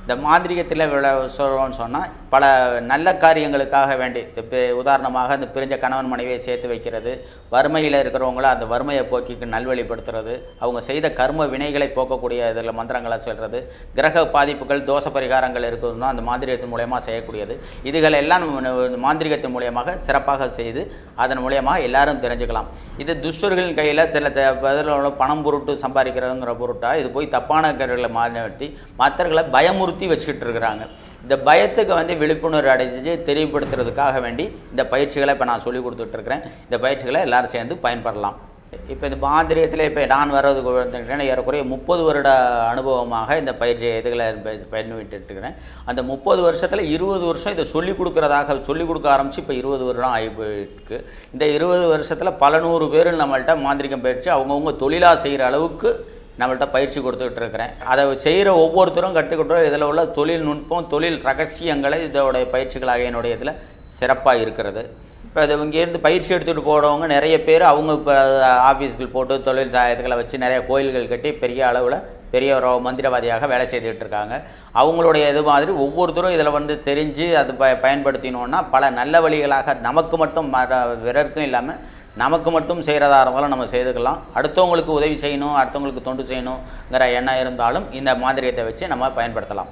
இந்த மாந்திரிகத்தில் சொல்கிறோன்னு சொன்னால் பல நல்ல காரியங்களுக்காக வேண்டி இப்போ உதாரணமாக இந்த பிரிஞ்ச கணவன் மனைவியை சேர்த்து வைக்கிறது, வறுமையில் இருக்கிறவங்கள அந்த வறுமையை போக்கிக்கு நல்வழிப்படுத்துறது, அவங்க செய்த கர்ம வினைகளை போக்கக்கூடிய இதில் மந்திரங்களை சொல்கிறது, கிரக பாதிப்புகள் தோஷ பரிகாரங்கள் இருக்குதுன்னா அந்த மாந்திரிகத்தின் மூலயமா செய்யக்கூடியது. இதுகள் எல்லாம் மாந்திரிகத்தின் மூலியமாக சிறப்பாக செய்து அதன் மூலியமாக எல்லாரும் தெரிஞ்சுக்கலாம். இது துஷ்டர்களின் கையில் சில பதில் பணம் பொருட்டு சம்பாதிக்கிறதுங்கிற பொருட்டாக இது போய் தப்பான கருகளை மாற்றி மற்றவர்களை பயமுறுத்தி வச்சுக்கிட்டு இருக்கிறாங்க. இந்த பயத்துக்கு விழிப்புணர்வு அடைஞ்சு தெரியப்படுத்துறதுக்காக வேண்டி இந்த பயிற்சிகளை இப்போ நான் சொல்லி கொடுத்துட்ருக்கிறேன். இந்த பயிற்சிகளை எல்லோரும் சேர்ந்து பயன்படலாம். இப்போ இந்த மாந்திரியத்தில் இப்போ நான் வர்றதுக்கு ஏறக்குறைய 30 வருட அனுபவமாக இந்த பயிற்சி இதுகளை பயன்பட்டுருக்கிறேன். அந்த 30 வருஷத்தில் 20 வருஷம் இதை சொல்லிக் கொடுக்க ஆரம்பித்து இப்போ 20 வருடம் ஆகி போயிருக்கு. இந்த 20 வருஷத்தில் பல 100 பேர் நம்மள்கிட்ட மாந்திரிகம் பயிற்சி அவங்கவுங்க தொழிலாக செய்கிற அளவுக்கு நம்மள்கிட்ட பயிற்சி கொடுத்துக்கிட்டு இருக்கிறேன். அதை செய்கிற ஒவ்வொருத்தரும் கற்றுக்கிட்டோம். இதில் உள்ள தொழில்நுட்பம், தொழில் ரகசியங்களை இதோடைய பயிற்சிகளாக என்னுடைய இதில் சிறப்பாக இருக்கிறது. இப்போ அது இங்கேருந்து பயிற்சி எடுத்துகிட்டு போகிறவங்க நிறைய பேர் அவங்க இப்போ ஆஃபீஸ்கள் போட்டு தொழில் இதுகளை வச்சு நிறைய கோயில்கள் கட்டி பெரிய அளவில் பெரிய ஒரு மந்திரவாதியாக வேலை செய்துக்கிட்டு இருக்காங்க. அவங்களுடைய இது மாதிரி ஒவ்வொருத்தரும் இதில் தெரிஞ்சு அது பயன்படுத்தினோன்னா பல நல்ல வழிகளாக நமக்கு மட்டும் பிறருக்கும் இல்லாமல் நமக்கு மட்டும் செய்கிறதா இருந்தாலும் நம்ம செய்துக்கலாம். அடுத்தவங்களுக்கு உதவி செய்யணும், அடுத்தவங்களுக்கு தொண்டு செய்யணுங்கிற எண்ணம் இருந்தாலும் இந்த மாந்திரியத்தை வச்சு நம்ம பயன்படுத்தலாம்.